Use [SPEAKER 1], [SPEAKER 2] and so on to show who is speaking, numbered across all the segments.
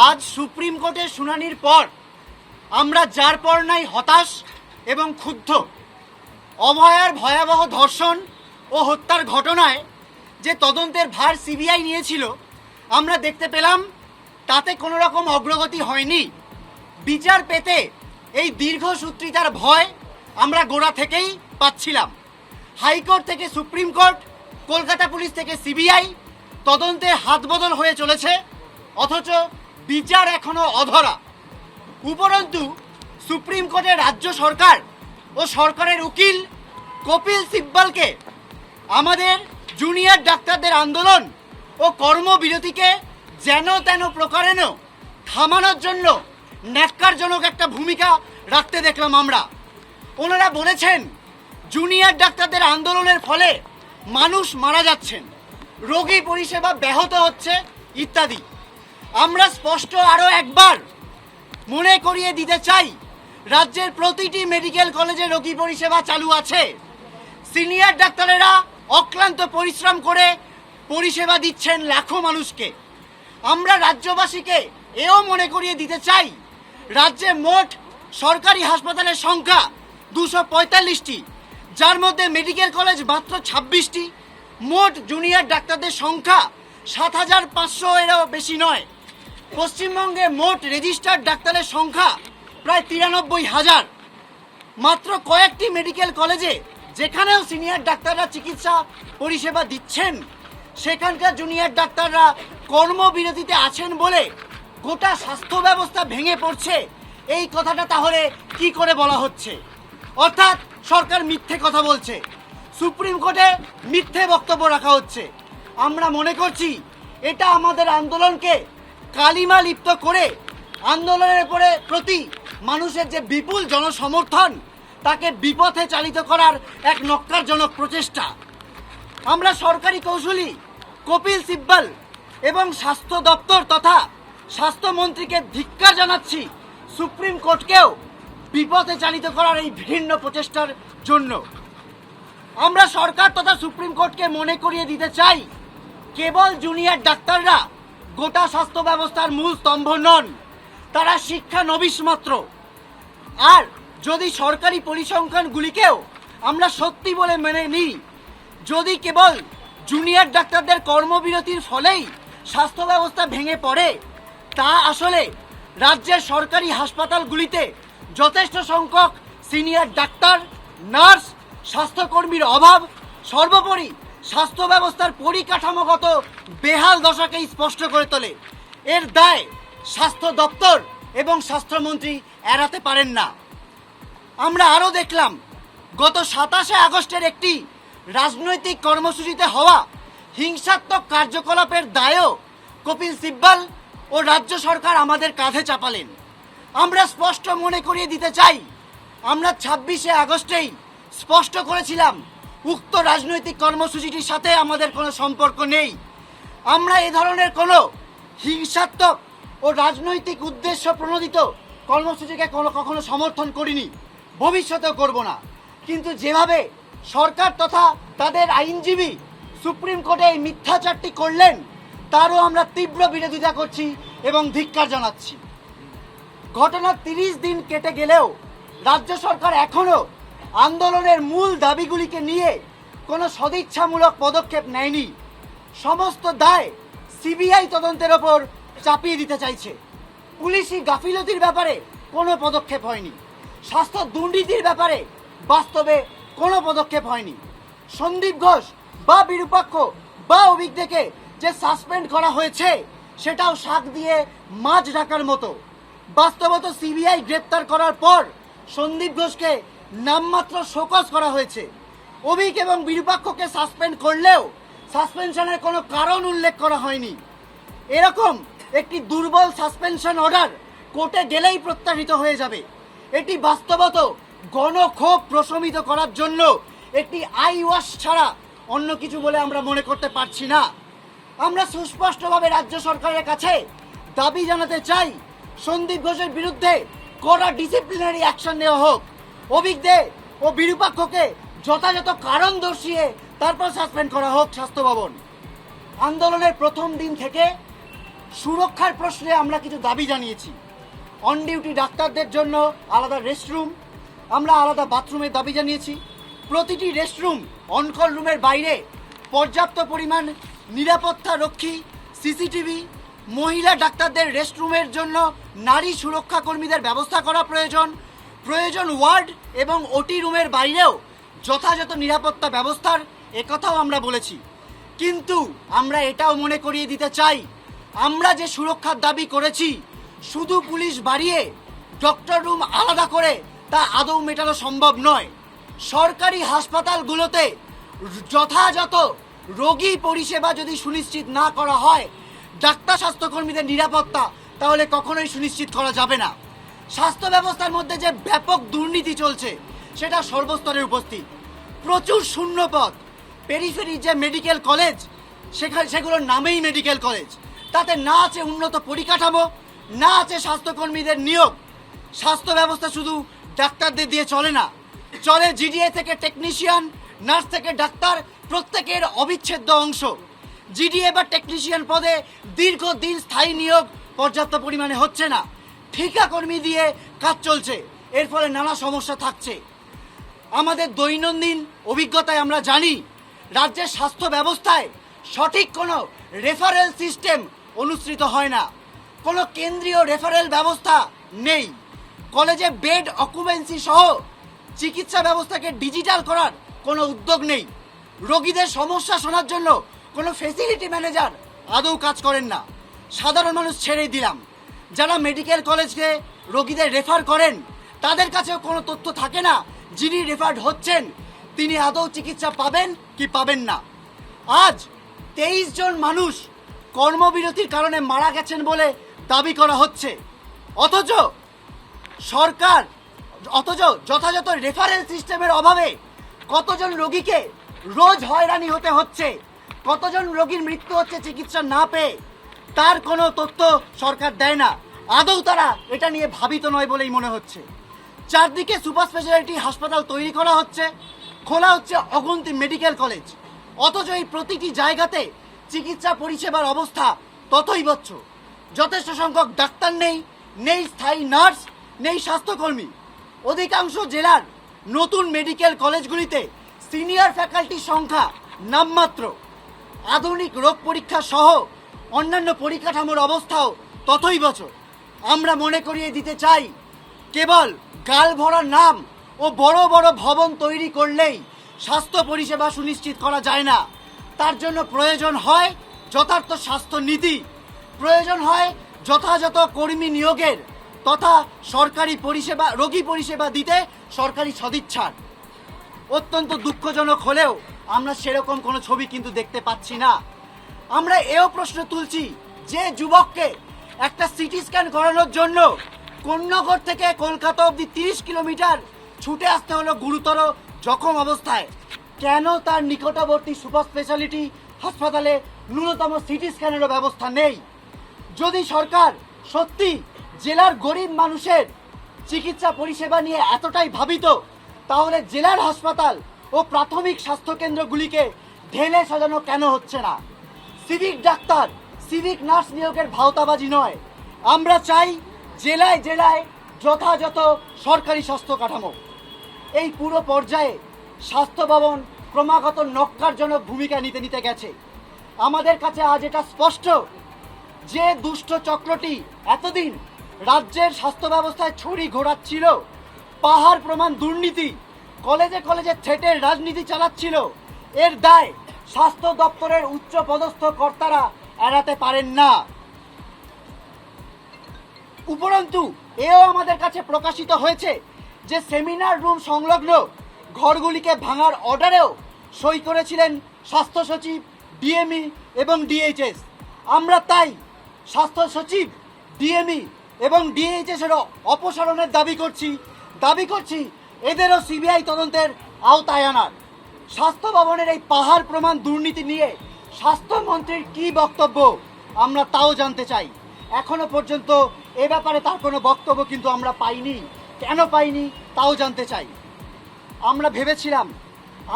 [SPEAKER 1] আজ সুপ্রিম কোর্টের শুনানির পর আমরা যার পর নাই হতাশ এবং ক্ষুব্ধ। অভয়ার ভয়াবহ ধর্ষণ ও হত্যার ঘটনায় যে তদন্তের ভার সিবিআই নিয়েছিল আমরা দেখতে পেলাম তাতে কোনো রকম অগ্রগতি হয়নি। বিচার পেতে এই দীর্ঘসূত্রিতার ভয় আমরা গোড়া থেকেই পাচ্ছিলাম। হাইকোর্ট থেকে সুপ্রিম কোর্ট, কলকাতা পুলিশ থেকে সিবিআই তদন্তে হাত বদল হয়ে চলেছে, অথচ বিচার এখনো অধরা। উপরন্তু সুপ্রিম কোর্টের রাজ্য সরকার ও সরকারের উকিল কপিল সিব্বলকে আমাদের জুনিয়র ডাক্তারদের আন্দোলন ও কর্মবিরতিকে যেন তেন প্রকারেণ থামানোর জন্য ন্যাক্কারজনক একটা ভূমিকা রাখতে দেখলাম আমরা। ওনারা বলেছেন জুনিয়র ডাক্তারদের আন্দোলনের ফলে মানুষ মারা যাচ্ছেন, রোগী পরিষেবা ব্যাহত হচ্ছে ইত্যাদি। আমরা স্পষ্ট আরও একবার মনে করিয়ে দিতে চাই, রাজ্যের প্রতিটি মেডিকেল কলেজে রোগী পরিষেবা চালু আছে। সিনিয়র ডাক্তারেরা অক্লান্ত পরিশ্রম করে পরিষেবা দিচ্ছেন লাখো মানুষকে। আমরা রাজ্যবাসীকে এও মনে করিয়ে দিতে চাই, রাজ্যে মোট সরকারি হাসপাতালের সংখ্যা 245টি, যার মধ্যে মেডিকেল কলেজ মাত্র 26টি। মোট জুনিয়র ডাক্তারদের সংখ্যা 7,500 এরও বেশি নয়। পশ্চিমবঙ্গে মোট রেজিস্টার্ড ডাক্তারের সংখ্যা প্রায় 93,000। মাত্র কয়েকটি মেডিকেল কলেজে যেখানেও সিনিয়র ডাক্তাররা চিকিৎসা পরিষেবা দিচ্ছেন, সেখানকার জুনিয়র ডাক্তাররা কর্মবিরতিতে আছেন বলে গোটা স্বাস্থ্য ব্যবস্থা ভেঙে পড়ছে। এই কথাটা তাহলে কি করে বলা হচ্ছে? অর্থাৎ সরকার মিথ্যে কথা বলছে, সুপ্রিম কোর্টে মিথ্যে বক্তব্য রাখা হচ্ছে। আমরা মনে করছি এটা আমাদের আন্দোলনকে কালিমা লিপ্ত করে আন্দোলনের প্রতি মানুষের যে বিপুল জনসমর্থন তাকে বিপথে চালিত করার এক নক্কারজনক প্রচেষ্টা। আমরা সরকারি কৌশলী কপিল সিব্বল এবং স্বাস্থ্য দপ্তর তথা স্বাস্থ্যমন্ত্রীকে ধিক্কার জানাচ্ছি সুপ্রিম কোর্টকেও বিপথে চালিত করার এই ভিন্ন প্রচেষ্টার জন্য। আমরা সরকার তথা সুপ্রিম কোর্টকে মনে করিয়ে দিতে চাই, কেবল জুনিয়র ডাক্তাররা গোটা স্বাস্থ্য ব্যবস্থার মূল স্তম্ভ নন, তারা শিক্ষানবিশ মাত্র। আর যদি সরকারি পরিসংখ্যানগুলিকেও আমরা সত্যি বলে মেনে নিই, যদি কেবল জুনিয়র ডাক্তারদের কর্মবিরতির ফলেই স্বাস্থ্য ব্যবস্থা ভেঙে পড়ে, তা আসলে রাজ্যের সরকারি হাসপাতালগুলিতে যথেষ্ট সংখ্যক সিনিয়র ডাক্তার, নার্স, স্বাস্থ্যকর্মীর অভাব, সর্বোপরি স্বাস্থ্য ব্যবস্থার পরিকাঠামোগত বেহাল দশাকেই স্পষ্ট করে তোলে। এর দায় স্বাস্থ্য দপ্তর এবং স্বাস্থ্যমন্ত্রী এড়াতে পারেন না। আমরা আরও দেখলাম গত 27শে আগস্টের একটি রাজনৈতিক কর্মসূচিতে হওয়া হিংসাত্মক কার্যকলাপের দায়ও কপিল সিব্বল ও রাজ্য সরকার আমাদের কাঁধে চাপালেন। আমরা স্পষ্ট মনে করিয়ে দিতে চাই, আমরা 26শে আগস্টেই স্পষ্ট করেছিলাম উক্ত রাজনৈতিক কর্মসূচিটির সাথে আমাদের কোনো সম্পর্ক নেই। আমরা এ ধরনের কোনো হিংসাত্মক ও রাজনৈতিক উদ্দেশ্য প্রণোদিত কর্মসূচিকে কখনো সমর্থন করিনি, ভবিষ্যতেও করব না। কিন্তু যেভাবে সরকার তথা তাদের আইনজীবী সুপ্রিম কোর্টে এই মিথ্যাচারটি করলেন, তারও আমরা তীব্র বিরোধিতা করছি এবং ধিক্কার জানাচ্ছি। ঘটনার 30 দিন কেটে গেলেও রাজ্য সরকার এখনও আন্দোলনের মূল দাবিগুলিকে নিয়ে কোনো সদিচ্ছামূলক পদক্ষেপ নেয়নি। সমস্ত দায় সিবিআই তদন্তের ওপর চাপিয়ে দিতে চাইছে। পুলিশি গাফিলতির ব্যাপারে কোনো পদক্ষেপ হয়নি, স্বাস্থ্য দুর্নীতির ব্যাপারে বাস্তবে কোনো পদক্ষেপ হয়নি। সন্দীপ ঘোষ বা বিরূপাক্ষ বা অভিজ্ঞকে যে সাসপেন্ড করা হয়েছে, সেটাও শাক দিয়ে মাছ ঢাকার মতো। বাস্তবত সিবিআই গ্রেপ্তার করার পর সন্দীপ ঘোষকে নামমাত্র শোকজ করা হয়েছে। অভিক এবং বিরূপাক্ষকে সাসপেন্ড করলেও সাসপেনশনের কোনো কারণ উল্লেখ করা হয়নি। এরকম একটি দুর্বল সাসপেনশন অর্ডার কোর্টে গেলেই প্রত্যাশিত হয়ে যাবে। এটি বাস্তবত গণক্ষোভ প্রশমিত করার জন্য একটি আই ওয়াশ ছাড়া অন্য কিছু বলে আমরা মনে করতে পারছি না। আমরা সুস্পষ্টভাবে রাজ্য সরকারের কাছে দাবি জানাতে চাই, সন্দীপ ঘোষের বিরুদ্ধে কড়া ডিসিপ্লিনারি অ্যাকশন নেওয়া হোক। অভিক দে ও বিরূপাক্ষকে যথাযথ কারণ দর্শিয়ে তারপর সাসপেন্ড করা হোক স্বাস্থ্য ভবন। আন্দোলনের প্রথম দিন থেকে সুরক্ষার প্রশ্নে আমরা কিছু দাবি জানিয়েছি। অন ডিউটি ডাক্তারদের জন্য আলাদা রেস্টরুম, আমরা আলাদা বাথরুমের দাবি জানিয়েছি। প্রতিটি রেস্টরুম অনকল রুমের বাইরে পর্যাপ্ত পরিমাণ নিরাপত্তা রক্ষী সিসিটিভি, মহিলা ডাক্তারদের রেস্টরুমের জন্য নারী সুরক্ষা কর্মীদের ব্যবস্থা করা প্রয়োজন ওয়ার্ড এবং ওটি রুমের বাইরেও যথাযথ নিরাপত্তা ব্যবস্থার একথাও আমরা বলেছি। কিন্তু আমরা এটাও মনে করিয়ে দিতে চাই, আমরা যে সুরক্ষার দাবি করেছি শুধু পুলিশ বাড়িয়ে ডক্টর রুম আলাদা করে তা আদৌ মেটানো সম্ভব নয়। সরকারি হাসপাতালগুলোতে যথাযথ রোগী পরিষেবা যদি সুনিশ্চিত না করা হয়, ডাক্তার স্বাস্থ্যকর্মীদের নিরাপত্তা তাহলে কখনোই সুনিশ্চিত করা যাবে না। স্বাস্থ্য ব্যবস্থার মধ্যে যে ব্যাপক দুর্নীতি চলছে সেটা সর্বস্তরে উপস্থিত। প্রচুর শূন্যপদ, পেরিফেরির যে মেডিকেল কলেজ সেগুলোর নামেই মেডিকেল কলেজ, তাতে না আছে উন্নত পরিকাঠামো, না আছে স্বাস্থ্যকর্মীদের নিয়োগ। স্বাস্থ্য ব্যবস্থা শুধু ডাক্তারদের দিয়ে চলে না, চলে জিডিএ থেকে টেকনিশিয়ান, নার্স থেকে ডাক্তার, প্রত্যেকের অবিচ্ছেদ্য অংশ। জিডিএ বা টেকনিশিয়ান পদে দীর্ঘদিন স্থায়ী নিয়োগ পর্যাপ্ত পরিমাণে হচ্ছে না, ঠিকা কর্মী দিয়ে কাজ চলছে, এর ফলে নানা সমস্যা থাকছে। আমাদের দৈনন্দিন অভিজ্ঞতায় আমরা জানি রাজ্যের স্বাস্থ্য ব্যবস্থায় সঠিক কোনো রেফারেল সিস্টেম অনুসৃত হয় না, কোনো কেন্দ্রীয় রেফারেল ব্যবস্থা নেই। কলেজে বেড অকুপেন্সি সহ চিকিৎসা ব্যবস্থাকে ডিজিটাল করার কোনো উদ্যোগ নেই। রোগীদের সমস্যা শোনার জন্য কোনো ফেসিলিটি ম্যানেজার আদৌ কাজ করেন না। সাধারণ মানুষ ছেড়েই দিলাম, যারা মেডিকেল কলেজকে রোগীদের রেফার করেন তাদের কাছেও কোনো তথ্য থাকে না যিনি রেফার্ড হচ্ছেন তিনি আদৌ চিকিৎসা পাবেন কি পাবেন না। আজ 23 জন মানুষ কর্মবিরতির কারণে মারা গেছেন বলে দাবি করা হচ্ছে, অথচ যথাযথ রেফারেল সিস্টেমের অভাবে কতজন রোগীকে রোজ হয়রানি হতে হচ্ছে, কতজন রোগীর মৃত্যু হচ্ছে চিকিৎসা না পেয়ে, তার কোনো তথ্য সরকার দেয় না। আদৌ তারা এটা নিয়ে ভাবিত নয় বলেই মনে হচ্ছে। চারদিকে সুপার স্পেশালিটি হাসপাতাল তৈরি করা হচ্ছে, খোলা হচ্ছে অগুন্তি মেডিকেল কলেজ, অথচ এই প্রতিটি জায়গাতে চিকিৎসা পরিষেবার অবস্থা ততই বচ্চ। যথেষ্ট সংখ্যক ডাক্তার নেই স্থায়ী নার্স, নেই স্বাস্থ্যকর্মী। অধিকাংশ জেলার নতুন মেডিকেল কলেজগুলিতে সিনিয়র ফ্যাকাল্টির সংখ্যা নামমাত্র। আধুনিক রোগ পরীক্ষা সহ অন্যান্য পরিকাঠামোর অবস্থাও ততই বছর। আমরা মনে করিয়ে দিতে চাই, কেবল গাল ভরা নাম ও বড় বড় ভবন তৈরি করলেই স্বাস্থ্য পরিষেবা সুনিশ্চিত করা যায় না। তার জন্য প্রয়োজন হয় যথার্থ স্বাস্থ্য নীতি, প্রয়োজন হয় যথাযথ কর্মী নিয়োগের তথা সরকারি পরিষেবা রোগী পরিষেবা দিতে সরকারি সদিচ্ছার। অত্যন্ত দুঃখজনক হলেও আমরা সেরকম কোনো ছবি কিন্তু দেখতে পাচ্ছি না। আমরা এও প্রশ্ন তুলছি, যে যুবককে একটা সিটি স্ক্যান করানোর জন্য কোন্নগর থেকে কলকাতা অবধি 30 কিলোমিটার ছুটে আসতে হলো গুরুতর জখম অবস্থায়, কেন তার নিকটবর্তী সুপার স্পেশালিটি হাসপাতালে ন্যূনতম সিটি স্ক্যানেরও ব্যবস্থা নেই? যদি সরকার সত্যি জেলার গরিব মানুষের চিকিৎসা পরিষেবা নিয়ে এতটাই ভাবিত, তাহলে জেলার হাসপাতাল ও প্রাথমিক স্বাস্থ্যকেন্দ্রগুলিকে ঢেলে সাজানো কেন হচ্ছে না? সিভিক ডাক্তার, সিভিক নার্স নিয়োগের ভাওতাবাজি নয়, আমরা চাই জেলায় জেলায় যথাযথ সরকারি স্বাস্থ্য কাঠামো। এই পুরো পর্যায়ে স্বাস্থ্য ভবন ক্রমাগত নক্কারজনক ভূমিকা নিতে গেছে। আমাদের কাছে আজ এটা স্পষ্ট যে দুষ্ট চক্রটি এতদিন রাজ্যের স্বাস্থ্য ব্যবস্থায় ছড়ি ঘোরাচ্ছিল, পাহাড় প্রমাণ দুর্নীতি, কলেজে কলেজে থ্রেটের রাজনীতি চালাচ্ছিল, এর দায় স্বাস্থ্য দপ্তরের উচ্চ পদস্থ কর্তারা এড়াতে পারেন না। উপরন্তু এও আমাদের কাছে প্রকাশিত হয়েছে যে সেমিনার রুম সংলগ্ন ঘরগুলিকে ভাঙার অর্ডারেও সই করেছিলেন স্বাস্থ্য সচিব, ডিএমই এবং ডিএইচএস। আমরা তাই স্বাস্থ্য সচিব, ডিএমই এবং ডিএইচএস-এর অপসারণের দাবি করছি এদেরও সিবিআই তদন্তের আওতায় আনার। স্বাস্থ্য ভবনের এই পাহাড় প্রমাণ দুর্নীতি নিয়ে স্বাস্থ্যমন্ত্রীর কি বক্তব্য আমরা তাও জানতে চাই। এখনো পর্যন্ত এ ব্যাপারে তার কোনো বক্তব্য কিন্তু আমরা পাইনি। কেন পাইনি তাও জানতে চাই। আমরা ভেবেছিলাম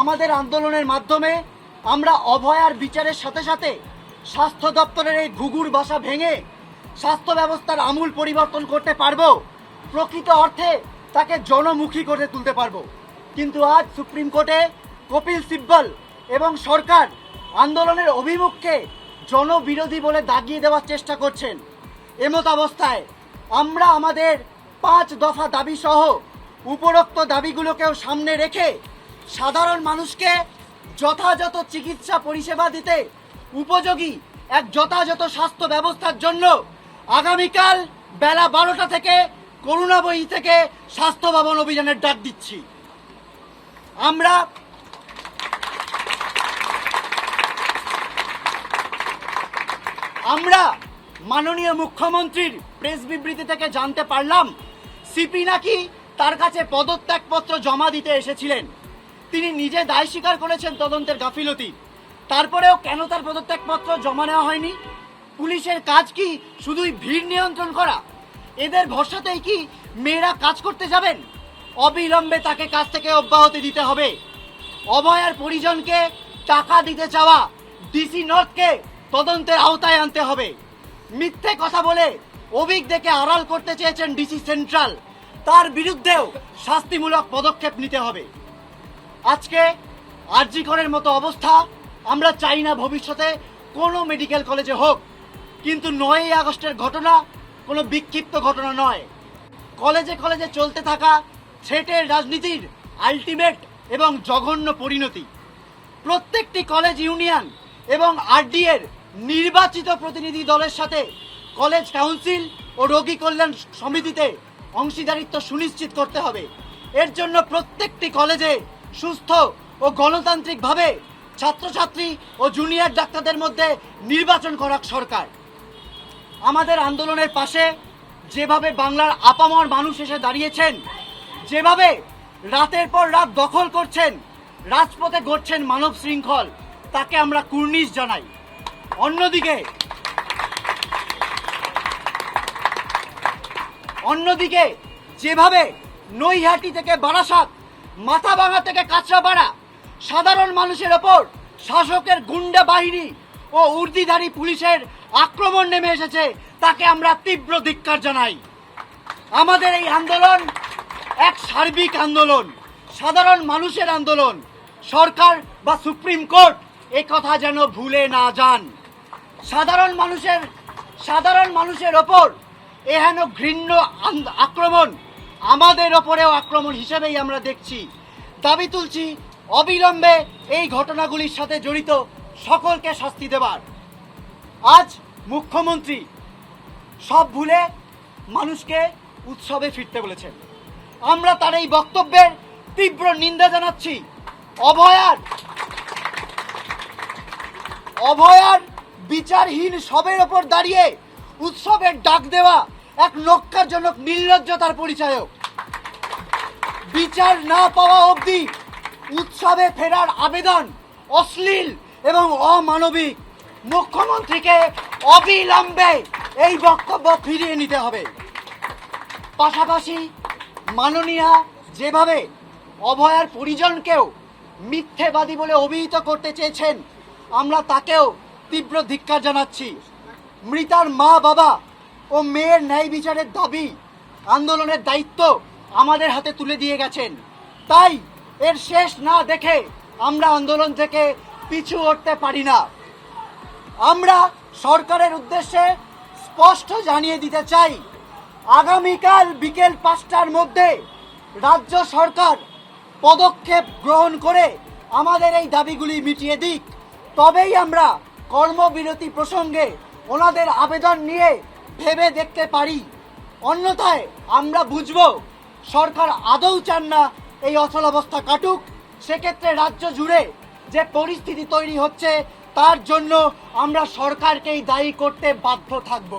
[SPEAKER 1] আমাদের আন্দোলনের মাধ্যমে আমরা অভয়ার বিচারের সাথে সাথে স্বাস্থ্য দপ্তরের এই ঘুঘুর বাসা ভেঙে স্বাস্থ্য ব্যবস্থার আমূল পরিবর্তন করতে পারবো, প্রকৃত অর্থে তাকে জনমুখী করে তুলতে পারবো। কিন্তু আজ সুপ্রিম কোর্টে কপিল সিব্বল এবং সরকার আন্দোলনের অভিমুখকে জনবিরোধী বলে দাগিয়ে দেওয়ার চেষ্টা করছেন। এমত অবস্থায় আমরা আমাদের 5 দফা দাবি সহ উপরোক্ত দাবিগুলোকেও সামনে রেখে সাধারণ মানুষকে যথাযথ চিকিৎসা পরিষেবা দিতে উপযোগী এক যথাযথ স্বাস্থ্য ব্যবস্থার জন্য আগামীকাল বেলা 12টা থেকে করুণাবয়ী থেকে স্বাস্থ্য ভবন অভিযানের ডাক দিচ্ছি। আমরা মাননীয় মুখ্যমন্ত্রীর প্রেস বিবৃতি থেকে জানতে পারলাম সিপি নাকি তার কাছে পদত্যাগপত্র জমা দিতে এসেছিলেন। তিনি নিজে দায় স্বীকার করেছেন তদন্তের গাফিলতি। তারপরেও কেন তার পদত্যাগপত্র জমা নেওয়া হয়নি? পুলিশের কাজ কি শুধুই ভিড় নিয়ন্ত্রণ করা? এদের ভরসাতেই কি মেয়েরা কাজ করতে যাবেন? অবিলম্বে তাকে কাজ থেকে অব্যাহতি দিতে হবে। অভয়ার পরিজনকে টাকা দিতে চাওয়া ডিসি নর্থকে তদন্তের আওতায় আনতে হবে। মিথ্যে কথা বলে অভিজ্ঞকে আড়াল করতে চেয়েছেন ডিসি সেন্ট্রাল, তার বিরুদ্ধেও শাস্তিমূলক পদক্ষেপ নিতে হবে। আজকে আরজি করের মতো অবস্থা আমরা চাই না ভবিষ্যতে কোনো মেডিকেল কলেজে হোক, কিন্তু 9ই আগস্টের ঘটনা কোনো বিক্ষিপ্ত ঘটনা নয়। কলেজে কলেজে চলতে থাকা থ্রেটের রাজনীতির আলটিমেট এবং জঘন্য পরিণতি। প্রত্যেকটি কলেজ ইউনিয়ন এবং আরডি এর নির্বাচিত প্রতিনিধি দলের সাথে কলেজ কাউন্সিল ও রোগী কল্যাণ সমিতিতে অংশীদারিত্ব সুনিশ্চিত করতে হবে। এর জন্য প্রত্যেকটি কলেজে সুস্থ ও গণতান্ত্রিকভাবে ছাত্রছাত্রী ও জুনিয়র ডাক্তারদের মধ্যে নির্বাচন করা সরকার। আমাদের আন্দোলনের পাশে যেভাবে বাংলার আপামর মানুষ এসে দাঁড়িয়েছেন, যেভাবে রাতের পর রাত দখল করছেন, রাজপথে গড়ছেন মানব শৃঙ্খল, তাকে আমরা কুর্নিশ জানাই। অন্যদিকে যেভাবে নৈহাটি থেকে বারাসাত, মাথাভাঙা থেকে কাঁচরাপাড়া সাধারণ মানুষের ওপর শাসকের গুন্ডা বাহিনী ও উর্দিধারী পুলিশের আক্রমণ নেমে এসেছে, তাকে আমরা তীব্র ধিক্কার জানাই। আমাদের এই আন্দোলন এক সার্বিক আন্দোলন, সাধারণ মানুষের আন্দোলন। সরকার বা সুপ্রিম কোর্ট এই কথা যেন ভুলে না যান। সাধারণ মানুষের ওপর এহেন ঘৃণ্য আক্রমণ আমাদের ওপরেও আক্রমণ হিসেবেই আমরা দেখছি। দাবি তুলছি অবিলম্বে এই ঘটনাগুলির সাথে জড়িত সকলকে শাস্তি দেবার। আজ মুখ্যমন্ত্রী সব ভুলে মানুষকে উৎসবে ফিরতে বলেছেন। আমরা তার এই বক্তব্যের তীব্র নিন্দা জানাচ্ছি। অভয়ার বিচারহীন সবের ওপর দাঁড়িয়ে উৎসবের ডাক দেওয়া এক ন্যক্কারজনক নির্লজ্জতার পরিচায়ক। বিচার না পাওয়া অবধি উৎসবে ফেরার আবেদন অশ্লীল এবং অমানবিক। মুখ্যমন্ত্রীকে অবিলম্বে এই বক্তব্য ফিরিয়ে নিতে হবে। পাশাপাশি মাননীয়া যেভাবে অভয়ার পরিজনকেও মিথ্যেবাদী বলে অভিহিত করতে চেয়েছেন, আমরা তাকেও তীব্র ধিক্কার জানাচ্ছি। মৃতার মা বাবা ও মেয়ের ন্যায় বিচারের দাবি, আন্দোলনের দায়িত্ব আমাদের হাতে তুলে দিয়ে গেছেন। তাই এর শেষ না দেখে আমরা আন্দোলন থেকে পিছু হটতে পারি না। আমরা সরকারের উদ্দেশ্যে স্পষ্ট জানিয়ে দিতে চাই, আগামীকাল বিকেল 5টার মধ্যে রাজ্য সরকার পদক্ষেপ গ্রহণ করে আমাদের এই দাবিগুলি মিটিয়ে দিক, তবেই আমরা কর্মবিরতি প্রসঙ্গে ওনাদের আবেদন নিয়ে ভেবে দেখতে পারি। অন্যথায় আমরা বুঝব সরকার আদৌ চান না এই অচলাবস্থা কাটুক। সেক্ষেত্রে রাজ্য জুড়ে যে পরিস্থিতি তৈরি হচ্ছে তার জন্য আমরা সরকারকেই দায়ী করতে বাধ্য থাকব।